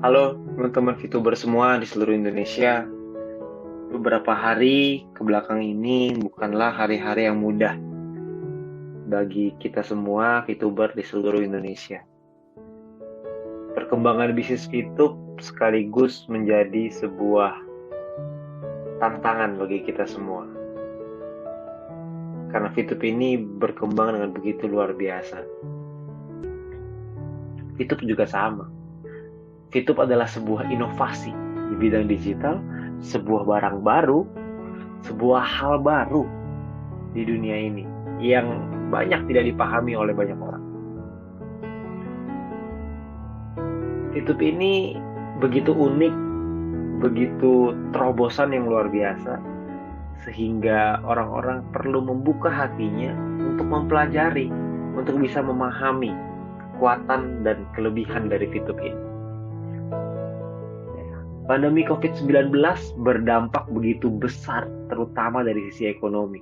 Halo teman-teman VTuber semua di seluruh Indonesia. Beberapa hari ke belakang ini bukanlah hari-hari yang mudah bagi kita semua VTuber di seluruh Indonesia. Perkembangan bisnis VTube sekaligus menjadi sebuah tantangan bagi kita semua. Karena VTube ini berkembang dengan begitu luar biasa. VTube juga sama. VTube adalah sebuah inovasi di bidang digital, sebuah barang baru, sebuah hal baru di dunia ini yang banyak tidak dipahami oleh banyak orang. VTube ini begitu unik, begitu terobosan yang luar biasa, sehingga orang-orang perlu membuka hatinya untuk mempelajari, untuk bisa memahami kekuatan dan kelebihan dari VTube ini. Pandemi COVID-19 berdampak begitu besar, terutama dari sisi ekonomi.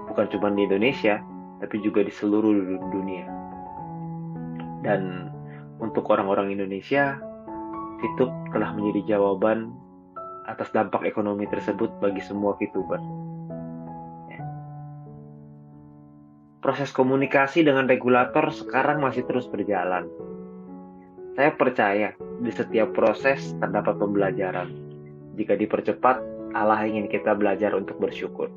Bukan cuma di Indonesia, tapi juga di seluruh dunia. Dan untuk orang-orang Indonesia, VTube telah menjadi jawaban atas dampak ekonomi tersebut bagi semua VTuber. Proses komunikasi dengan regulator sekarang masih terus berjalan. Saya percaya di setiap proses terdapat pembelajaran. Jika dipercepat, Allah ingin kita belajar untuk bersyukur.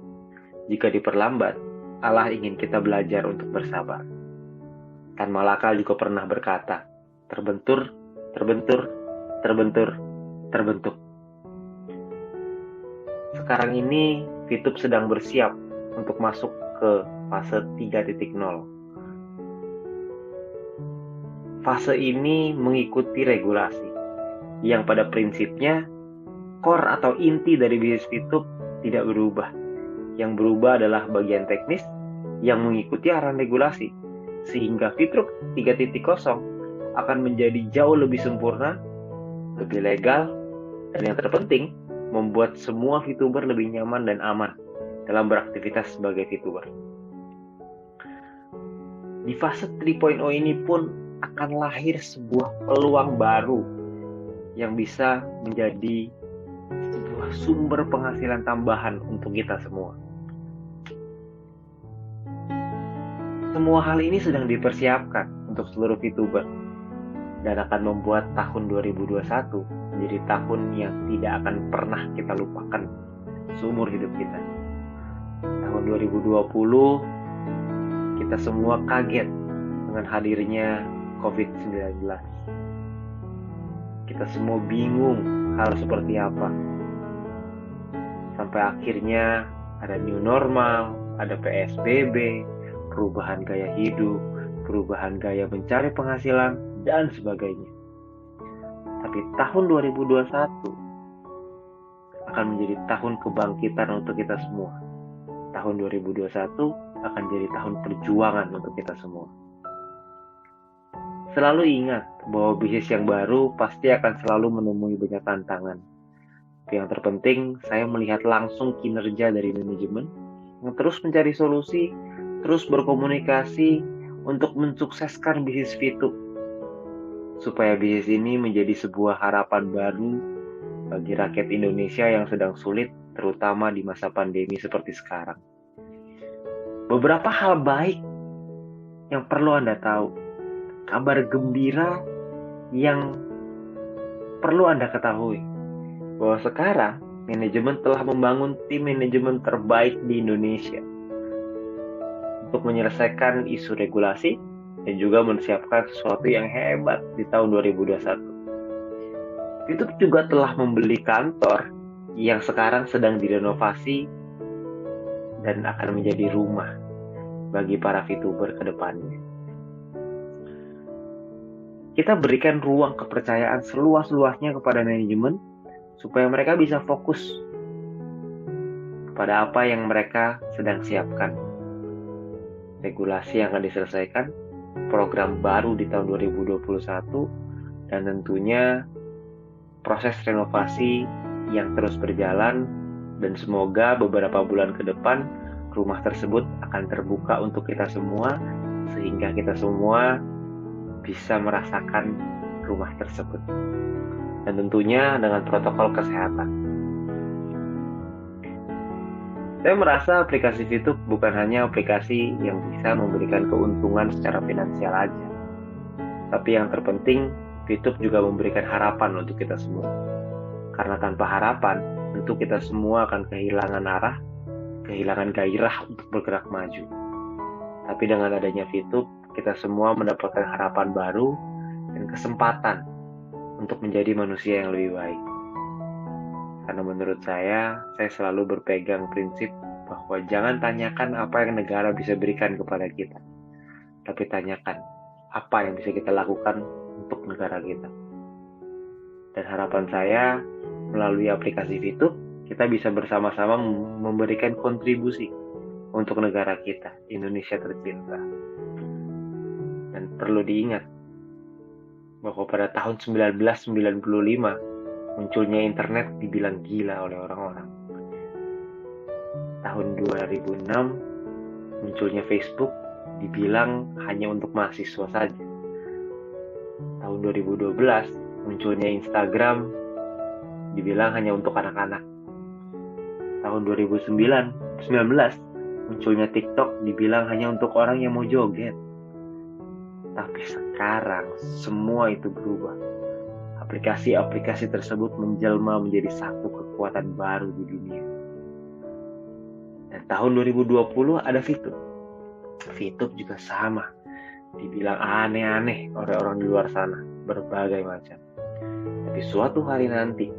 Jika diperlambat, Allah ingin kita belajar untuk bersabar. Tan Malaka juga pernah berkata, terbentur, terbentur, terbentur, terbentuk. Sekarang ini, VTube sedang bersiap untuk masuk ke fase 3.0. Fase ini mengikuti regulasi, yang pada prinsipnya core atau inti dari bisnis VTube tidak berubah. Yang berubah adalah bagian teknis yang mengikuti arahan regulasi, sehingga VTube 3.0 akan menjadi jauh lebih sempurna, lebih legal, dan yang terpenting, membuat semua VTuber lebih nyaman dan aman dalam beraktivitas sebagai VTuber. Di fase 3.0 ini pun akan lahir sebuah peluang baru yang bisa menjadi sebuah sumber penghasilan tambahan untuk kita semua. Semua hal ini sedang dipersiapkan untuk seluruh VTuber dan akan membuat tahun 2021 menjadi tahun yang tidak akan pernah kita lupakan seumur hidup kita. Tahun 2020 kita semua kaget dengan hadirnya COVID-19. Kita semua bingung harus seperti apa. Sampai akhirnya ada new normal, ada PSBB, perubahan gaya hidup, perubahan gaya mencari penghasilan, dan sebagainya. Tapi tahun 2021 akan menjadi tahun kebangkitan untuk kita semua. Tahun 2021 akan jadi tahun perjuangan untuk kita semua. Selalu ingat bahwa bisnis yang baru pasti akan selalu menemui banyak tantangan. Yang terpenting, saya melihat langsung kinerja dari manajemen yang terus mencari solusi, terus berkomunikasi untuk mensukseskan bisnis VTube. Supaya bisnis ini menjadi sebuah harapan baru bagi rakyat Indonesia yang sedang sulit, terutama di masa pandemi seperti sekarang. Beberapa hal baik yang perlu Anda tahu. Kabar gembira yang perlu Anda ketahui bahwa sekarang manajemen telah membangun tim manajemen terbaik di Indonesia untuk menyelesaikan isu regulasi dan juga mempersiapkan sesuatu yang hebat di tahun 2021. YouTube juga telah membeli kantor yang sekarang sedang direnovasi dan akan menjadi rumah bagi para VTuber ke depannya. Kita berikan ruang kepercayaan seluas-luasnya kepada manajemen supaya mereka bisa fokus kepada apa yang mereka sedang siapkan. Regulasi yang akan diselesaikan, program baru di tahun 2021, dan tentunya proses renovasi yang terus berjalan, dan semoga beberapa bulan ke depan rumah tersebut akan terbuka untuk kita semua, sehingga kita semua bisa merasakan rumah tersebut. Dan tentunya dengan protokol kesehatan. Saya merasa aplikasi VTube bukan hanya aplikasi yang bisa memberikan keuntungan secara finansial aja. Tapi yang terpenting, VTube juga memberikan harapan untuk kita semua. Karena tanpa harapan, tentu kita semua akan kehilangan arah, kehilangan gairah untuk bergerak maju. Tapi dengan adanya VTube, kita semua mendapatkan harapan baru dan kesempatan untuk menjadi manusia yang lebih baik. Karena menurut saya selalu berpegang prinsip bahwa jangan tanyakan apa yang negara bisa berikan kepada kita, tapi tanyakan apa yang bisa kita lakukan untuk negara kita. Dan harapan saya, melalui aplikasi VTube, kita bisa bersama-sama memberikan kontribusi untuk negara kita, Indonesia tercinta. Dan perlu diingat, bahwa pada tahun 1995, munculnya internet dibilang gila oleh orang-orang. Tahun 2006, munculnya Facebook dibilang hanya untuk mahasiswa saja. Tahun 2012, munculnya Instagram dibilang hanya untuk anak-anak. Tahun 2019, munculnya TikTok dibilang hanya untuk orang yang mau joget. Tapi sekarang semua itu berubah. Aplikasi-aplikasi tersebut menjelma menjadi satu kekuatan baru di dunia. Dan tahun 2020 ada VTube. VTube juga sama. Dibilang aneh-aneh oleh orang di luar sana, berbagai macam. Tapi suatu hari nanti,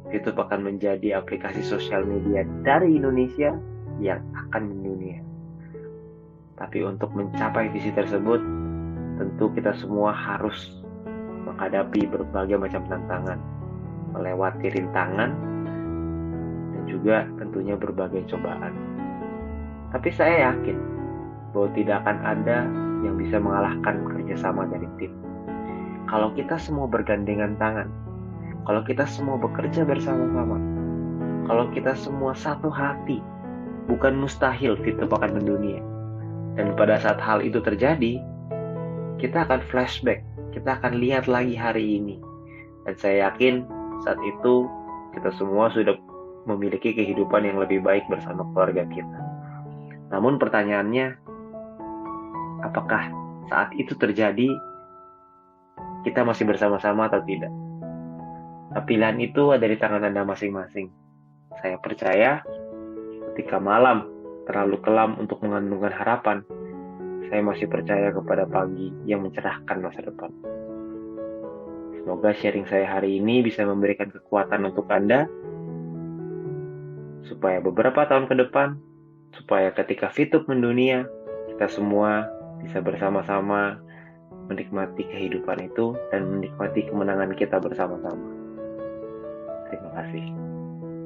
VTube akan menjadi aplikasi sosial media dari Indonesia yang akan mendunia. Tapi untuk mencapai visi tersebut, tentu kita semua harus menghadapi berbagai macam tantangan, melewati rintangan, dan juga tentunya berbagai cobaan. Tapi saya yakin bahwa tidak akan ada yang bisa mengalahkan kerjasama dari tim. Kalau kita semua bergandengan tangan, kalau kita semua bekerja bersama-sama, kalau kita semua satu hati, bukan mustahil VTube akan mendunia. Dan pada saat hal itu terjadi, kita akan flashback, kita akan lihat lagi hari ini. Dan saya yakin saat itu kita semua sudah memiliki kehidupan yang lebih baik bersama keluarga kita. Namun pertanyaannya, apakah saat itu terjadi kita masih bersama-sama atau tidak? Nah, pilihan itu ada di tangan Anda masing-masing. Saya percaya ketika malam terlalu kelam untuk mengandungkan harapan, saya masih percaya kepada pagi yang mencerahkan masa depan. Semoga sharing saya hari ini bisa memberikan kekuatan untuk Anda, supaya beberapa tahun ke depan, supaya ketika VTube mendunia, kita semua bisa bersama-sama menikmati kehidupan itu dan menikmati kemenangan kita bersama-sama. Terima kasih.